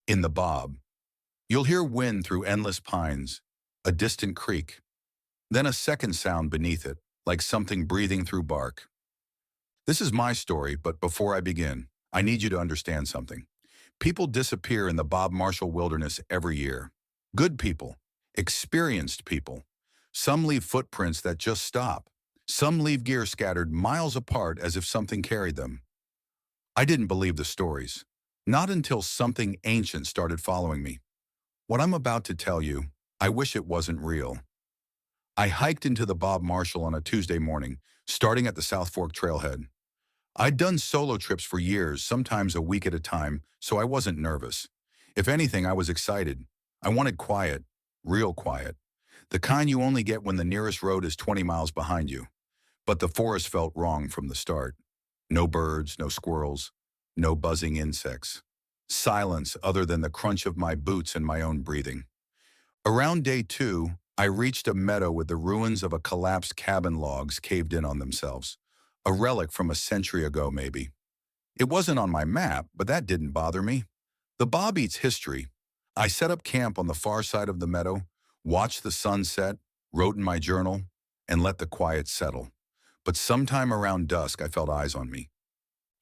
In the Bob, you'll hear wind through endless pines, a distant creak, then a second sound beneath it, like something breathing through bark. This is my story, but before I begin, I need you to understand something. People disappear in the Bob Marshal Wilderness every year. Good people, experienced people. Some leave footprints that just stop. Some leave gear scattered miles apart as if something carried them. I didn't believe the stories. Not until something ancient started following me. What I'm about to tell you, I wish it wasn't real. I hiked into the Bob Marshal on a Tuesday morning, starting at the South Fork trailhead. I'd done solo trips for years, sometimes a week at a time, so I wasn't nervous. If anything, I was excited. I wanted quiet, real quiet. The kind you only get when the nearest road is 20 miles behind you. But the forest felt wrong from the start. No birds, no squirrels, no buzzing insects. Silence other than the crunch of my boots and my own breathing. Around day two, I reached a meadow with the ruins of a collapsed cabin logs caved in on themselves. A relic from a century ago, maybe. It wasn't on my map, but that didn't bother me. The Bob eats history. I set up camp on the far side of the meadow, watched the sun set, wrote in my journal, and let the quiet settle. But sometime around dusk, I felt eyes on me.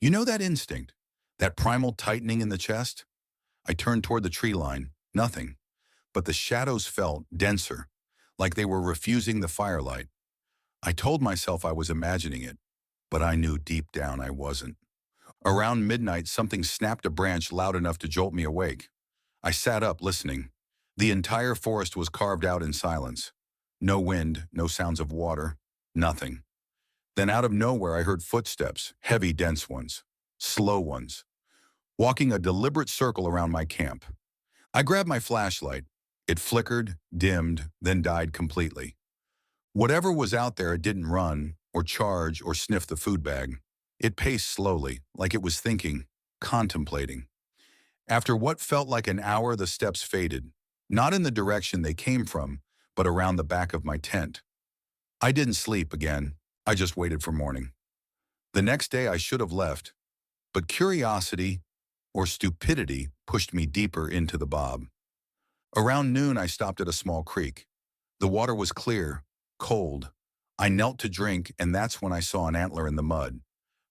You know that instinct? That primal tightening in the chest? I turned toward the tree line. Nothing. But the shadows felt denser, like they were refusing the firelight. I told myself I was imagining it, but I knew deep down I wasn't. Around midnight, something snapped a branch loud enough to jolt me awake. I sat up, listening. The entire forest was carved out in silence. No wind, no sounds of water, nothing. Then out of nowhere, I heard footsteps, heavy, dense ones, slow ones, walking a deliberate circle around my camp. I grabbed my flashlight. It flickered, dimmed, then died completely. Whatever was out there, it didn't run, or charge, or sniff the food bag. It paced slowly, like it was thinking, contemplating. After what felt like an hour, the steps faded, not in the direction they came from, but around the back of my tent. I didn't sleep again. I just waited for morning. The next day I should have left, but curiosity, or stupidity, pushed me deeper into the Bob. Around noon, I stopped at a small creek. The water was clear, cold. I knelt to drink, and that's when I saw an antler in the mud.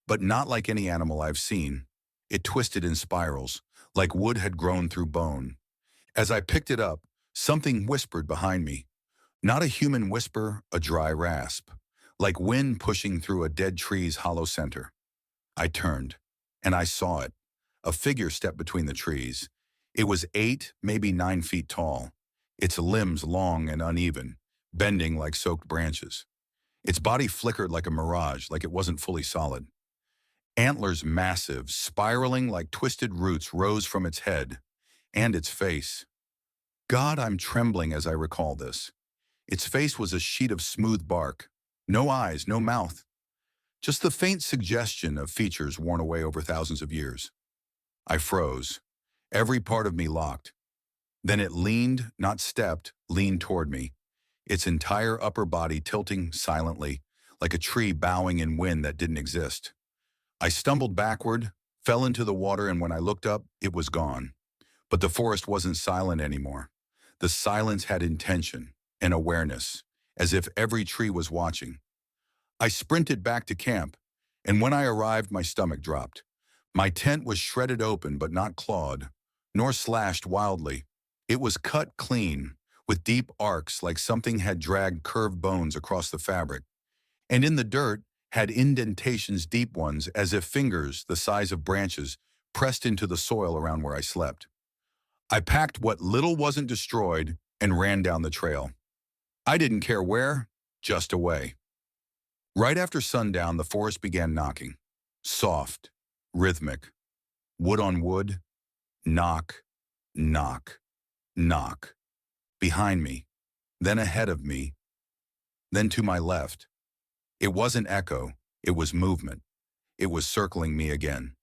But not like any animal I've seen. It twisted in spirals, like wood had grown through bone. As I picked it up, something whispered behind me. Not a human whisper, a dry rasp, like wind pushing through a dead tree's hollow center. I turned, and I saw it. A figure stepped between the trees. It was 8, maybe 9 feet tall, its limbs long and uneven, bending like soaked branches. Its body flickered like a mirage, like it wasn't fully solid. Antlers massive, spiraling like twisted roots, rose from its head, and its face. God, I'm trembling as I recall this. Its face was a sheet of smooth bark. No eyes, no mouth. Just the faint suggestion of features worn away over thousands of years. I froze, every part of me locked. Then it leaned, not stepped, leaned toward me, its entire upper body tilting silently, like a tree bowing in wind that didn't exist. I stumbled backward, fell into the water, and when I looked up, it was gone. But the forest wasn't silent anymore. The silence had intention and awareness, as if every tree was watching. I sprinted back to camp, and when I arrived, my stomach dropped. My tent was shredded open but not clawed, nor slashed wildly. It was cut clean, with deep arcs like something had dragged curved bones across the fabric, and in the dirt had indentations, deep ones, as if fingers the size of branches pressed into the soil around where I slept. I packed what little wasn't destroyed and ran down the trail. I didn't care where, just away. Right after sundown, the forest began knocking. Soft, rhythmic. Wood on wood. Knock, knock, knock. Behind me, then ahead of me, then to my left. It wasn't echo, it was movement. It was circling me again.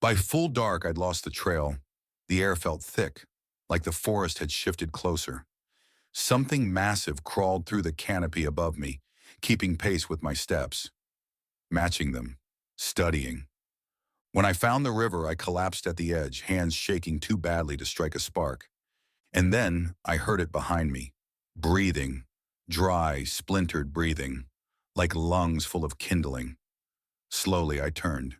By full dark, I'd lost the trail. The air felt thick, like the forest had shifted closer. Something massive crawled through the canopy above me, keeping pace with my steps, matching them, studying. When I found the river, I collapsed at the edge, hands shaking too badly to strike a spark. And then I heard it behind me, breathing, dry, splintered breathing, like lungs full of kindling. Slowly I turned.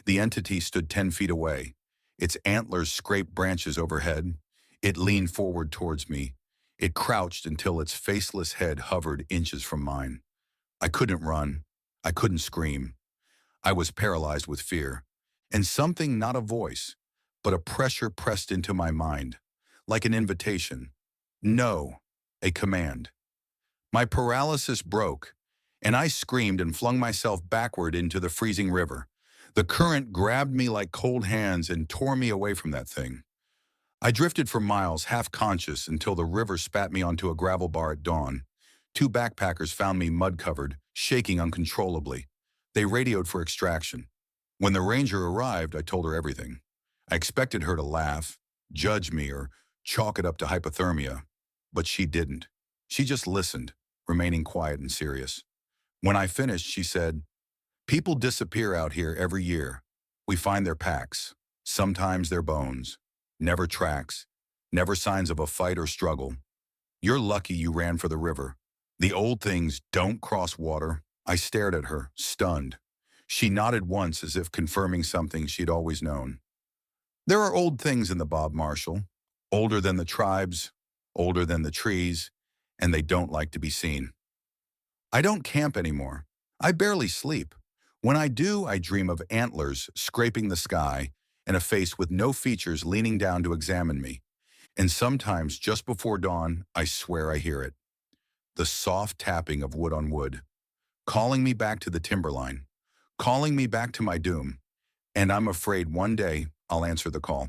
The entity stood 10 feet away. Its antlers scraped branches overhead. It leaned forward towards me. It crouched until its faceless head hovered inches from mine. I couldn't run. I couldn't scream. I was paralyzed with fear. And something, not a voice, but a pressure pressed into my mind, like an invitation. No, a command. My paralysis broke, and I screamed and flung myself backward into the freezing river. The current grabbed me like cold hands and tore me away from that thing. I drifted for miles, half conscious, until the river spat me onto a gravel bar at dawn. Two backpackers found me mud-covered, shaking uncontrollably. They radioed for extraction. When the ranger arrived, I told her everything. I expected her to laugh, judge me, or chalk it up to hypothermia. But she didn't. She just listened, remaining quiet and serious. When I finished, she said, "People disappear out here every year. We find their packs, sometimes their bones. Never tracks, never signs of a fight or struggle. You're lucky you ran for the river. The old things don't cross water." I stared at her, stunned. She nodded once as if confirming something she'd always known. There are old things in the Bob Marshal, older than the tribes, older than the trees, and they don't like to be seen. I don't camp anymore. I barely sleep. When I do, I dream of antlers scraping the sky and a face with no features leaning down to examine me. And sometimes, just before dawn, I swear I hear it. The soft tapping of wood on wood, calling me back to the timberline, calling me back to my doom. And I'm afraid one day I'll answer the call.